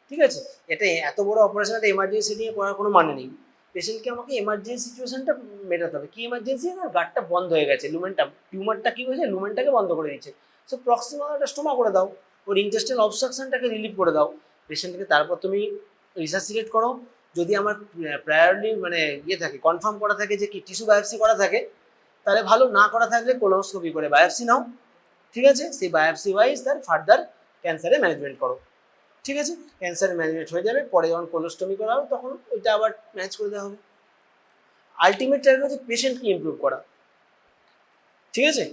ঠিক আছে, এটা এত বড় অপারেশন একটা এমার্জেন্সি সেটিংয়ে করার কোনো মানে নেই, পেশেন্টকে আমাকে এমার্জেন্সি সিচুয়েশনটা মেটাতে হবে। কি এমার্জেন্সি? না, গাটটা বন্ধ হয়ে গেছে, লুমেনটা টিউমারটা কী হয়েছে, লুমেনটাকে বন্ধ করে দিচ্ছে, সো প্রক্সিমাল একটা স্টোমা করে দাও, ওর ইন্টেস্টাইনাল অবস্ট্রাকশনটাকে রিলিভ করে দাও, পেশেন্টকে তারপর তুমি রিসাসিটেট করো। যদি আমার প্রায়োরলি মানে ইয়ে থাকে, কনফার্ম করা থাকে যে কি টিস্যু বায়োপসি করা থাকে, তাহলে ভালো, না করা থাকলে কোলোনোস্কোপি করে বায়োপসি নাও। ঠিক আছে, সেই বায়োপসি ওয়াইজ তার ফার্দার ক্যান্সারের ম্যানেজমেন্ট করো। ঠিক আছে, ক্যান্সার ম্যানেজমেন্ট হয়ে যাবে, পরে যখন কোলোস্টমি করা হবে তখন ওইটা আবার ম্যানেজ করে দেওয়া হবে। আলটিমেট টার্গেট হচ্ছে পেশেন্টকে ইমপ্রুভ করা। ঠিক আছে,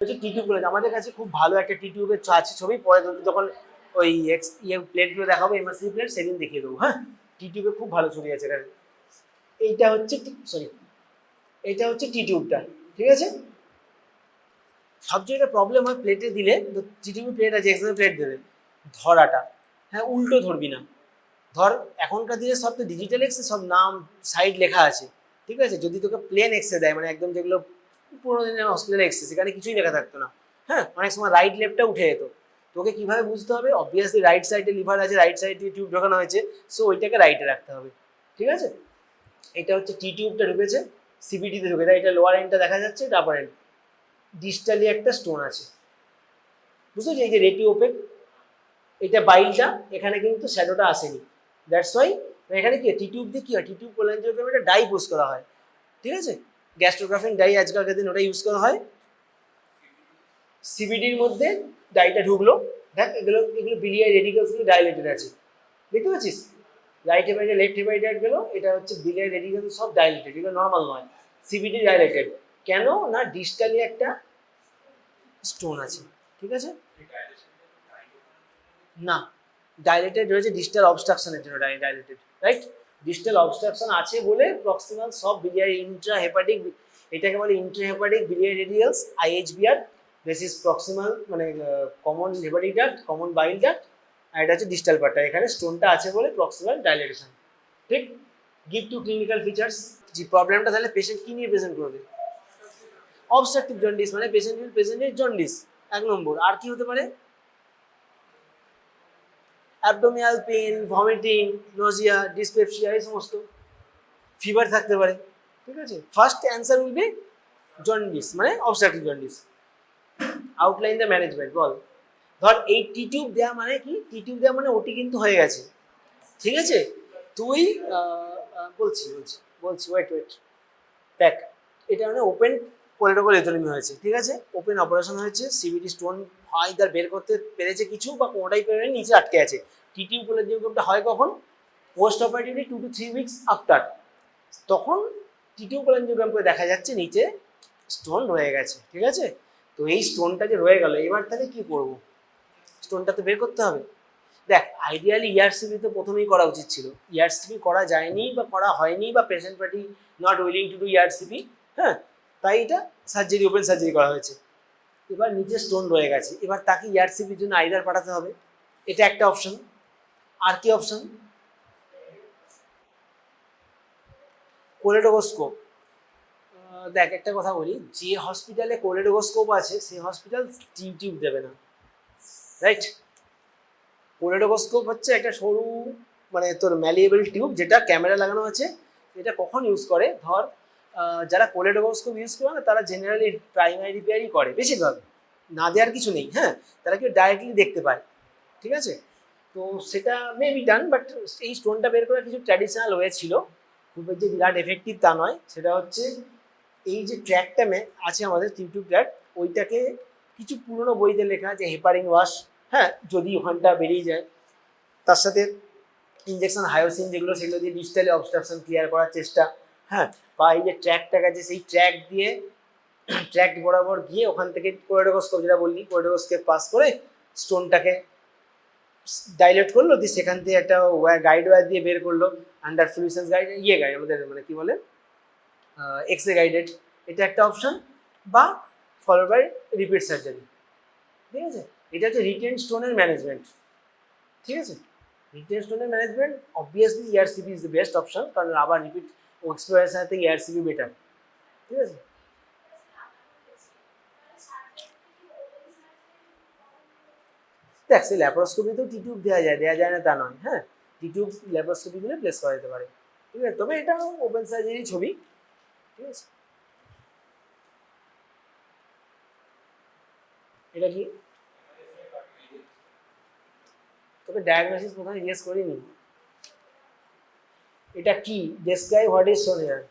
হচ্ছে টিটিউব কলেজ আমাদের কাছে খুব ভালো একটা টিটিউবের আছে ছবি, পরে যখন ওই প্লেটগুলো দেখাবো এমআরসি প্লেট, সেদিন দেখিয়ে দেবো। হ্যাঁ, টিটিউবে খুব ভালো ছবি আছে এখানে। এইটা হচ্ছে এইটা হচ্ছে টিটিউবটা। ঠিক আছে, সবচেয়ে একটা প্রবলেম হয় প্লেটে দিলে, তো টিটিউবে প্লেট আছে, এক্সরে প্লেট দেবে, ধরাটা, হ্যাঁ উল্টো ধরবি না। ধর এখনকার দিনে সব তো ডিজিটাল এক্সরে, সব নাম সাইড লেখা আছে। ঠিক আছে, যদি তোকে প্লেন এক্সরে দেয়, মানে একদম যেগুলো পুরোনো দিনের হসপিটাল এক্সরে, সেখানে কিছুই লেখা থাকতো না। হ্যাঁ, অনেক সময় রাইট লেফটটা উঠে যেত, তোকে কীভাবে বুঝতে হবে? অবভিয়াসলি রাইট সাইডে লিভার আছে, রাইট সাইডে টিউব ঢোকানো হয়েছে, সো ওইটাকে রাইটে রাখতে হবে। ঠিক আছে, এটা হচ্ছে টি টিউবটা ঢুকেছে, সিবিটিতে ঢুকেছে, এটা লোয়ার এন্ডটা দেখা যাচ্ছে, এটা আপার এন্ড, ডিস্টালি একটা স্টোন আছে, বুঝতে পারছি? এই যে রেটি ওপেক, এটা বাইলটা, এখানে কিন্তু শ্যাডোটা আসেনি, দ্যাটস ওয়াই। এখানে কি টি টিউব দিয়ে কী হয়, টি টিউব কোলনজিওগ্রামে একটা ডাই পোজ করা হয়। ঠিক আছে, গ্যাস্ট্রোগ্রাফিন ডাই আজকালকার দিন ওটা ইউজ করা হয়। সিবিডির মধ্যে ডাইটা ঢুকলো, দেখ এগুলো এগুলো বিলিয়ারি রেডিকেলসগুলো ডাইলেটেড আছে, দেখতে পাচ্ছিস? রাইট হেপাইটাস লেফট হেপাইটাস গেলো, এটা হচ্ছে বিলিয়ারি রেডিকেলস সব ডাইলেটেড, এগুলো নর্মাল নয়। সিবিডি ডাইলেটেড কেন না, ডিস্টালি একটা স্টোন আছে, ঠিক আছে? না, ডাইলেটেড রয়েছে ডিস্টাল অবস্ট্রাকশনের জন্য ডাইলেটেড, রাইট? ডিস্টাল অবস্ট্রাকশন আছে বলে প্রক্সিমাল সব বিলিয়ারি ইন্ট্রা হেপাটিক, এটাকে বলে intra hepatic biliary radials IHBR, this is proximal মানে common hepatic duct, common bile duct, আর এটা হচ্ছে ডিস্টাল পার্টটা, এখানে স্টোনটা আছে বলে প্রক্সিমাল ডাইলেটেশন, ঠিক? Give two clinical features. যে প্রবলেমটা তাহলে পেশেন্ট কি নিয়ে প্রেজেন্ট করবে? অবস্ট্রাকটিভ জন্ডিস, মানে পেশেন্টের জন্ডিস 1 নম্বর। আর কি হতে পারে? Abdominal pain, vomiting, nausea, dyspepsia, এই সমস্ত। ফিভার থাকতে পারে, ঠিক আছে? First answer will be jaundice, মানে obstructive jaundice. Outline the management, বল। ধর এই টিউব দেওয়া মানে কি? টিউব দেওয়া মানে ওটি কিন্তু হয়ে গেছে, ঠিক আছে? তুই বলছি ওয়েট দেখ, এটা মানে ওপেন কোলেডোকোলেক্টমি হয়েছে, ঠিক আছে? ওপেন অপারেশন হয়েছে, সিবিডি স্টোন আইদার বের করতে পেরেছে কিছু, বা কোনোটাই পেরে নিচে আটকে আছে। টিটিউ কোলেডোকোলেক্টমিটা হয় কখন? Post operatively 2 to 3 weeks after. তখন টিটিউ কোলেডোকোলেক্টমি করে দেখা যাচ্ছে নিচে স্টোন রয়ে গেছে, ঠিক আছে? তো এই স্টোনটা যে রয়ে গেল, এবার তাহলে কি করব? স্টোনটা তো বের করতে হবে। দেখ, আইডিয়ালি ইআরসিপি তো প্রথমেই করা উচিত ছিল, ইআরসিপি করা যায়নি বা করা হয়নি, বা patient party not willing to do ERCP, হ্যাঁ, তাই এটা সার্জারি, ওপেন সার্জারি করা হয়েছে। এবার নিচে স্টোন রয়ে গেছে, এবার তাকে ইআরসিপির জন্য আইদার পাঠাতে হবে, এটা একটা অপশন। আর কি অপশন? কোলেডোস্কোপ। দেখ একটা কথা বলি, যে হসপিটালে কোলেডোস্কোপ আছে সেই হসপিটাল টিউব দেবে না, রাইট? কোলেডোস্কোপ হচ্ছে একটা সরু মানে তোর ম্যালিয়েবল টিউব, যেটা ক্যামেরা লাগানো আছে। এটা কখন ইউজ করে? ধর যারা কোলেডোস্কোপ ইউজ করে না, তারা জেনারেলি প্রাইমারি রিপেয়ারই করে বেশিরভাগ, না দেওয়ার কিছু নেই, হ্যাঁ, তারা কেউ ডাইরেক্টলি দেখতে পায়, ঠিক আছে? তো সেটা মেবি ডান, বাট এই স্টোনটা বের করার কিছু ট্র্যাডিশনাল ওয়ে ছিল, খুব যে বিরাট এফেক্টিভ তা নয়। সেটা হচ্ছে এই যে ট্র্যাকটা আছে আমাদের টিউব ট্র্যাক, ওইটাকে কিছু পুরনো বইতে লেখা যে হেপারিং ওয়াশ, হ্যাঁ, যদি ওখানটা বেরিয়ে যায়, তার সাথে ইঞ্জেকশন হায়োসিন যেগুলো, সেগুলো দিয়ে ডিস্টালে অবস্ট্রাকশন ক্লিয়ার করার চেষ্টা, হ্যাঁ, বা এই যে ট্র্যাকটা আছে সেই ট্র্যাক দিয়ে ট্র্যাক বরাবর গিয়ে ওখান থেকে কোলেডোস্কোপ, যেটা বললি কোলেডোস্কোপ পাস করে স্টোনটাকে ডাইলেট করলো, দিয়ে সেখান থেকে একটা গাইড ওয়্যার দিয়ে বের করলো, আন্ডার ফ্লুইসেন্স গাইড, গাইড আমাদের মানে কি বলে এক্সরে গাইডেড, এটা একটা অপশন। বা ফলো বাই রিপিট সার্জারি, ঠিক আছে? এটা হচ্ছে রিটেন স্টোনের ম্যানেজমেন্ট, ঠিক আছে? রিটেন স্টোনের management obviously ERCP is the best option, কারণ আবার রিপিট এক্সপ্লোরেশন থেকে ইআরসিপি বেটার, ঠিক আছে? দেখ, সেই ল্যাপারোস্কোপিতেও টিউব দেওয়া যায় না তা নয়, হ্যাঁ, টিউব ল্যাপারোস্কোপি দিলে প্লেস করা যেতে পারে, ঠিক আছে? তবে এটা ওপেন সার্জারি ছবি, ঠিক আছে? এটা কি তোকে ডায়াগনোসিস প্রথমে জিজ্ঞেস করিনি? এটা কি? Describe what is shown here.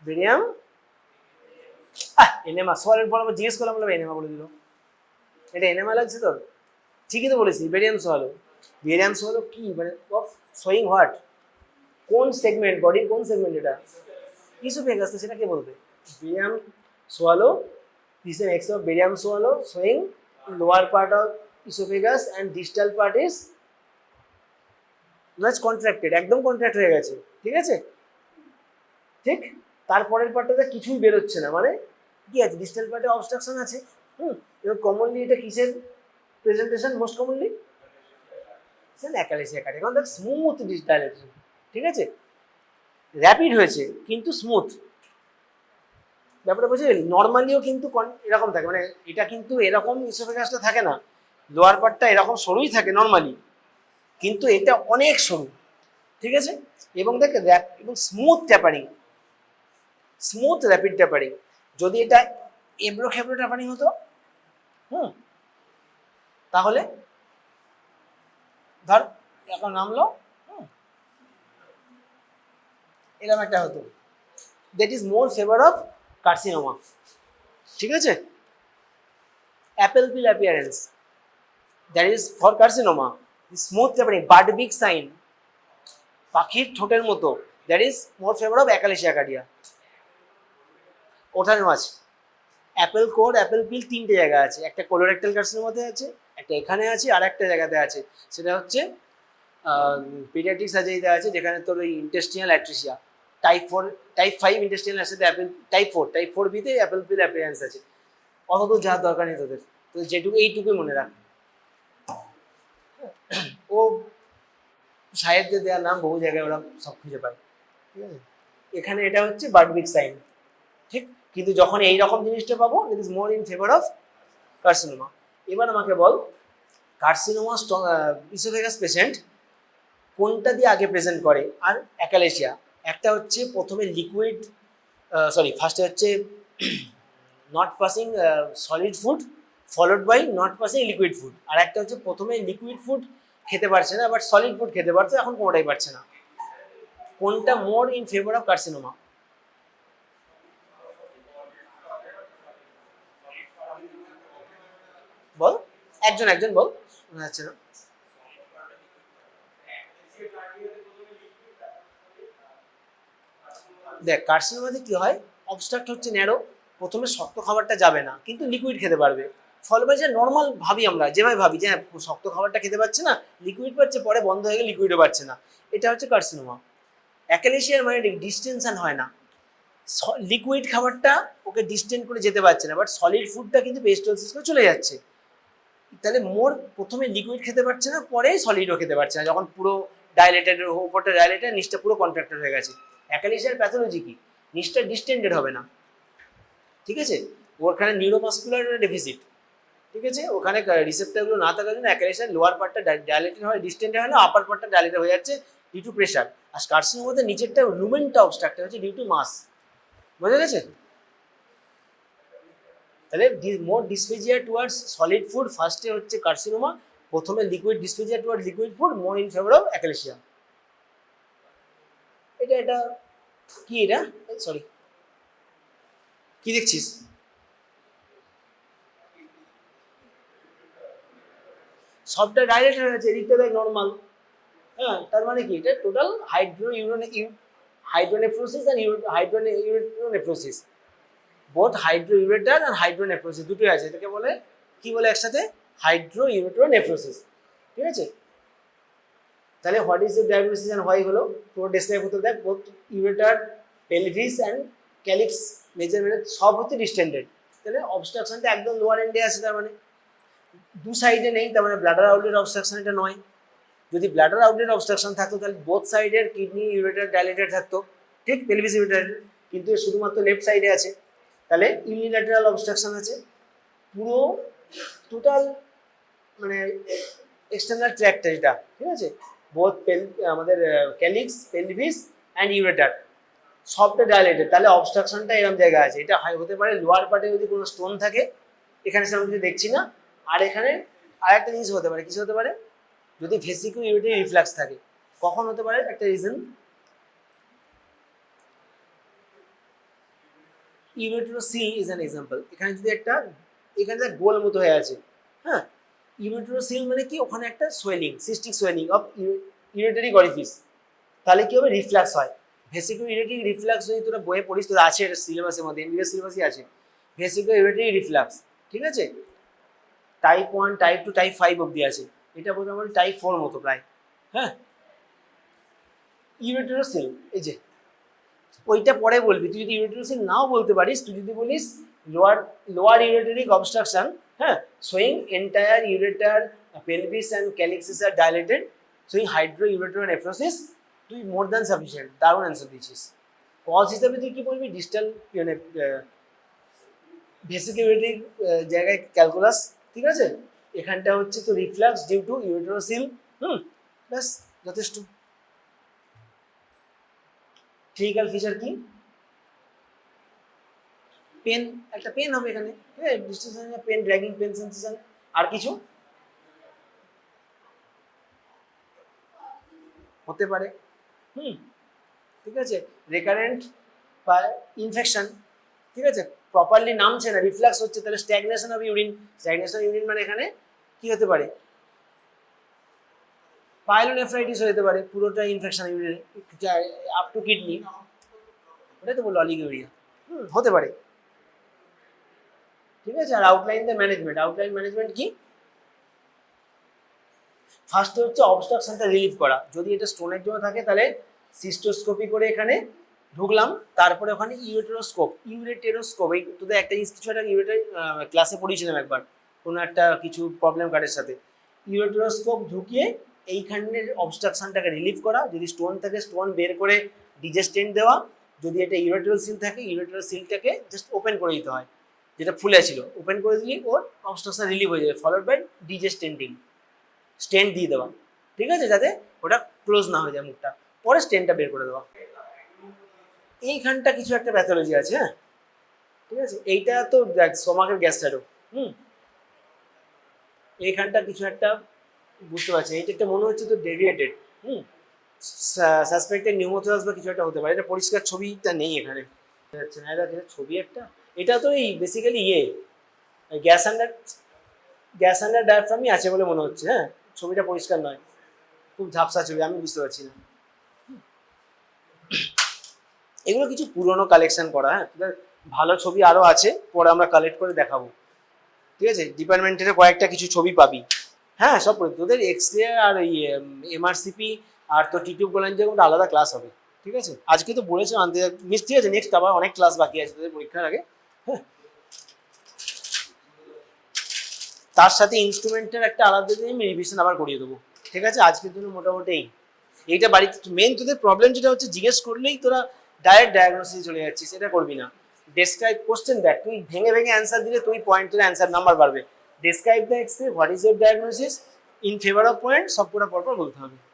Barium enema, সলের পর আবার জিজ্ঞেস করলাম, বললাম এনেমা বলে দিল। এটা এনেমা লাগছে তোর? ঠিকই তো বলেছি, বেরিয়াম সোয়ালো। বেরিয়াম সোয়ালো কি মানে অফ শোয়িং হোয়াট? কোন সেগমেন্ট, বডির কোন সেগমেন্ট এটা? ইসোফেগাস, তো সেটা কে বলবে? Barium swallow is an X of barium swallow showing lower part of esophagus and distal part is much contracted, একদম কন্ট্রাক্ট হয়ে গেছে, ঠিক আছে? ঠিক, তারপরের পার্টটাতে কিছুই বেরোচ্ছে না, মানে কি আছে? ডিস্টাল পার্টে অবস্ট্রাকশন আছে, এবং কমনলি এটা কিসের প্রেজেন্টেশন? মোস্ট কমনলি অ্যাকালেসিয়া কাটে, কারণ তার স্মুথ ডাইলেশন, ঠিক আছে? র্যাপিড হয়েছে কিন্তু স্মুথ, ব্যাপারটা বুঝে গেলি? নর্মালিও কিন্তু এরকম থাকে, মানে এটা কিন্তু এরকম ইসোফেগাসটা থাকে না, লোয়ার পার্টটা এরকম সরুই থাকে নর্মালি, কিন্তু এটা অনেক সরু, ঠিক আছে? এবং দেখ র্যাপ এবং smooth tapering, smooth rapid tapering. যদি এটা এবড়ো খেবড়ো ট্যাপারিং হতো, তাহলে ধর এখন নামলো, এরকম একটা হতো, that is more favour of carcinoma. ঠিক আছে, apple peel appearance that is for carcinoma. Smooth tapering bird beak sign, পাখির ঠোঁটের মতো, that is more favour of achalasia cardia. ওঠানো আছে অ্যাপেল কোর অ্যাপেল পিল তিনটে জায়গা আছে, একটা কোলোরেক্টাল কার্সিনোমাতে আছে, একটা এখানে আছে, আর একটা জায়গাতে আছে, সেটা হচ্ছে পিডিয়াট্রিক সার্জারিতে আছে, যেখানে তোর ওই ইন্টেস্টিনাল অ্যাট্রিসিয়া টাইপ 5 ইন্টেস্টিনাল অ্যাট্রিসিয়াতে অ্যাপেল টাইপ 4 বিতে অ্যাপেল পিল অ্যাপিয়ারেন্স আছে। অত তো যাওয়ার দরকার নেই তোদের, তো যেটুকু এইটুকুই মনে রাখ। ও সাহেবদের দেওয়ার নাম বহু জায়গায় ওরা সব খুঁজে পায়। ঠিক আছে, এখানে এটা হচ্ছে বার্ডবিক সাইন, ঠিক। কিন্তু যখন এই রকম জিনিসটা পাবো, it is more in favour of carcinoma. এবার আমাকে বল, কার্সিনোমা ইসোফেগাস পেশেন্ট কোনটা দিয়ে আগে প্রেজেন্ট করে আর অ্যাকালেশিয়া? একটা হচ্ছে প্রথমে লিকুইড, ফার্স্টে হচ্ছে not passing solid food followed by not passing liquid food, আর একটা হচ্ছে প্রথমে লিকুইড ফুড খেতে পারছে না বাট সলিড ফুড খেতে পারছে, এখন কোনোটাই পারছে না। কোনটা more in favour of carcinoma? বল, একজন একজন বল, শোনা যাচ্ছে না। দেখ কার্সিনোমাতে কি হয়, অবস্ট্রাক্ট হচ্ছে ন্যারো, প্রথমে শক্ত খাবারটা যাবে না কিন্তু লিকুইড খেতে পারবে, ফলে যে নর্মাল ভাবি আমরা যেভাবে ভাবি যে হ্যাঁ শক্ত খাবারটা খেতে পারছে না, লিকুইড পাচ্ছে, পরে বন্ধ হয়ে গেলে লিকুইডও পাচ্ছে না, এটা হচ্ছে কার্সিনোমা। অ্যাকালেশিয়ার মানে ডিস্টেনশন হয় না, লিকুইড খাবারটা ওকে ডিস্টেন্ট করে যেতে পারছে না, বাট সলিড ফুডটা কিন্তু পেরিস্টালসিস করে চলে যাচ্ছে। তাহলে মোর প্রথমে লিকুইড খেতে পারছে না, পরে সলিডও খেতে পারছে না, যখন পুরো ডাইলেটেড, উপরটা ডাইলেটেড, নিচটা পুরো কন্ট্রাক্টেড হয়ে গেছে। অ্যাকালেশিয়ার প্যাথোলজি কি, নিচটা ডিস্টেন্ডেড হবে না, ঠিক আছে, ওখানে নিউরোমাস্কুলার ডেফিসিট, ঠিক আছে, ওখানে রিসেপ্টারগুলো না থাকার জন্য অ্যাকালেশিয়ার লোয়ার পার্টটা ডাইলেটেড হয়, ডিস্টেন্ডেড হয় না, আপার পার্টটা ডাইলেটেড হয়ে যাচ্ছে ডিউ টু প্রেশার। আর কার্সিনোমাতে নিচেরটা লুমেনটা অবস্ট্রাক্টেড হচ্ছে ডিউ টু মাস। বোঝা গেছে? তাহলে more dysphagia towards solid food, ফার্স্টে হচ্ছে কার্সিনোমা, প্রথমে liquid dysphagia towards liquid food, more in favour of achalasia. এটা কি, এটা সরি কি দেখছিস? সবটা ডাইরেক্ট হয়ে গেছে, এদিকটা দেখ নর্মাল। হ্যাঁ, তার মানে কি, এটা total hydronephrosis and hydronephrosis, both hydroureter আর হাইড্রোনেফ্রোসিস দুটোই আছে, এটাকে বলে কি বলে একসাথে, হাইড্রোইউরেট্রোনেফ্রোসিস। ঠিক আছে, তাহলে what is the diagnosis and why হলো, পুরো ডেসক্রাইব করতে দেখ, both ureter, pelvis and calyx measurement সব হচ্ছে ডিস্টেন্ডেড। তাহলে অবস্ট্রাকশনটা একদম লোয়ার এন্ডে আছে, তার মানে দু সাইডে নেই, তার মানে ব্লাডার আউটলেট অবস্ট্রাকশন এটা নয়। যদি ব্লাডার আউটলেট অবস্ট্রাকশন থাকতো তাহলে বোথ সাইডের কিডনি ইউরেটার ডাইলেটেড থাকতো, ঠিক, পেলভিস ইউরেটার, কিন্তু শুধুমাত্র লেফট সাইডে আছে, তাহলে ইউনিল্যাটারাল অবস্ট্রাকশন আছে পুরো টোটাল, মানে এক্সটার্নাল ট্র্যাকটা যেটা, ঠিক আছে, বোথ আমাদের ক্যালিক্স, পেলভিস অ্যান্ড ইউরেটার সবটা ডাইলেটেড, তাহলে অবস্ট্রাকশনটা এরকম জায়গায় আছে। এটা হতে পারে লোয়ার পার্টে যদি কোনো স্টোন থাকে, এখানে সেরকম কিছু দেখছি না, আর এখানে আরেকটা জিনিস হতে পারে, কিছু হতে পারে যদি ভেসিকো ইউরেটারি রিফ্লাক্স থাকে। কখন হতে পারে, একটা রিজন, ইউরেট্রোসিল ইজ অ্যান এক্সাম্পল। এখানে যদি একটা, এখানে গোল মতো হয়ে আছে, হ্যাঁ, ইউরেট্রোসিল মানে কি, ওখানে একটা swelling, cystic swelling of ureteric orifice, তাহলে কি হবে, রিফ্লাক্স হয়। ভেসিকো ইউরেটারি রিফ্লাক্স যদি তোরা বইয়ে পড়িস, তোরা আছে এটা সিলেবাসের মধ্যে, এমবিবিএস সিলেবাসই আছে ভেসিকো ইউরেটারি রিফ্লাক্স, ঠিক আছে, টাইপ 1, টাইপ 2, টাইপ 5 অব্দি আছে, এটা মোটামুটি টাইপ 4 মতো প্রায়। হ্যাঁ, ইউরেট্রোসিল, এই যে ওইটা পরে বলবি, তুই যদি ইউরেট্রোসিল নাও বলতে পারিস, তুই যদি বলিস লোয়ার ইউরেটারি অবস্ট্রাকশন, হ্যাঁ, showing entire ureter, pelvis and calyces are dilated, showing hydroureteronephrosis, তুই মোর দ্যান সাফিসিয়েন্ট, দারুণ অ্যান্সার দিয়েছিস। কজ হিসাবে তুই কি বলবি, ডিস্টাল মানে বেসিক ইউরেটারি জায়গায় ক্যালকুলাস, ঠিক আছে, এখানটা হচ্ছে তো রিফ্লাক্স ডিউ টু ইউরেট্রোসিল, ব্যাস যথেষ্ট। ক্লিনিক্যাল ফিচার কি, পেন, একটা পেন হবে এখানে, হ্যাঁ, distension pain, dragging pain sensation, আর কিছু হতে পারে, ঠিক আছে, রেকারেন্ট ইনফেকশন, ঠিক আছে, প্রপারলি নামছে না, রিফ্লাক্স হচ্ছে, তাহলে stagnation of urine. Stagnation urine মানে এখানে কি হতে পারে, পাইলোনেফ্রাইটিস হতে পারে, পুরোটা infection urine up to kidney, ওটাই তো বললো অলিগোরিয়া, হতে পারে। ঠিক আছে, আর outline the management, outline management কি, ফার্স্ট হচ্ছে অবস্ট্রাকশনটা রিলিভ করা, যদি এটা স্টোনের জন্য থাকে তাহলে সিস্টোস্কোপি করে এখানে ঢুকলাম, তারপরে ওখানে ইউরেটেরোস্কোপ, এই তোদের একটা জিনিস কিছু একটা ইউরেটার ক্লাসে পড়িয়েছিলাম একবার, কোনো একটা কিছু প্রবলেম কার্ডের সাথে, ইউরেটেরোস্কোপ ঢুকিয়ে এইখানের অবস্ট্রাকশনটাকে রিলিভ করা, যদি স্টোন থাকে স্টোন বের করে ডিজেস্টেন্ট দেওয়া, যদি এটা ইউরেটেরাল সিল থাকে ইউরেটেরাল সিলটাকে জাস্ট ওপেন করে দিতে হয়, যেটা ফুলে ছিল ওপেন করে দিলে ওর অবস্ট্রাকশন রিলিভ হয়ে যাবে, ফলোড বাই ডিজেস্টেন্টিং, স্টেন্ট দিয়ে দেওয়া, ঠিক আছে, যাতে ওটা ক্লোজ না হয়ে যায় মুখটা, পরে স্টেনটা বের করে দেওয়া। এইখানটা কিছু একটা প্যাথোলজি আছে, হ্যাঁ, ঠিক আছে, এইটা তো দেখ স্টোমাকের গ্যাস শ্যাডো, এইখানটা কিছু একটা বুঝতে পারছি, এইটা একটা মনে হচ্ছে তো ডেভিয়েটেড, সাসপেক্টেড নিউমোথোরাস বা কিছু একটা হতে পারে, এটা পরিষ্কার ছবিটা নেই এখানে, যাচ্ছে না, এটা ছবি একটা, এটা তো এই বেসিক্যালি গ্যাস আন্ডার ডায়াফ্রামই আছে বলে মনে হচ্ছে, হ্যাঁ, ছবিটা পরিষ্কার নয়, খুব ঝাপসা ছবি, আমি বুঝতে পারছি না। এগুলো কিছু পুরনো কালেকশন করা, হ্যাঁ, ভালো ছবি আরো আছে, পরে আমরা কালেক্ট করে দেখাবো, ঠিক আছে, ডিপার্টমেন্টের কয়েকটা কিছু ছবি পাবি, হ্যাঁ, সব তোদের এক্স রে আর এই এমআরসিপি আর তো টিটিউব কোলাঞ্জিওগ্রাফিটা আলাদা ক্লাস হবে, ঠিক আছে, আজকে তো বলেছো আনতে মিস, ঠিক আছে, নেক্সট আবার অনেক ক্লাস বাকি আছে তোদের পরীক্ষার আগে, হ্যাঁ, তার সাথে ইনস্ট্রুমেন্টের একটা আলাদা দিয়ে আমি রিভিশন আবার করিয়ে দেবো, ঠিক আছে, আজকের জন্য মোটামুটি এইটা বাড়িতে মেন তোদের প্রবলেম যেটা হচ্ছে, জিজ্ঞেস করলেই তোরা ডাইরেক্ট ডায়াগনোসিস চলে যাচ্ছিস, এটা করবি না, ডেসক্রাইব কোশ্চেন দেখ, তুই ভেঙে ভেঙে অ্যান্সার দিলে তুই পয়েন্ট তোর অ্যান্সার নাম্বার বাড়বে, describe the x-ray, what is your diagnosis in favour of point, সব পুরো পরপর বলতে হবে।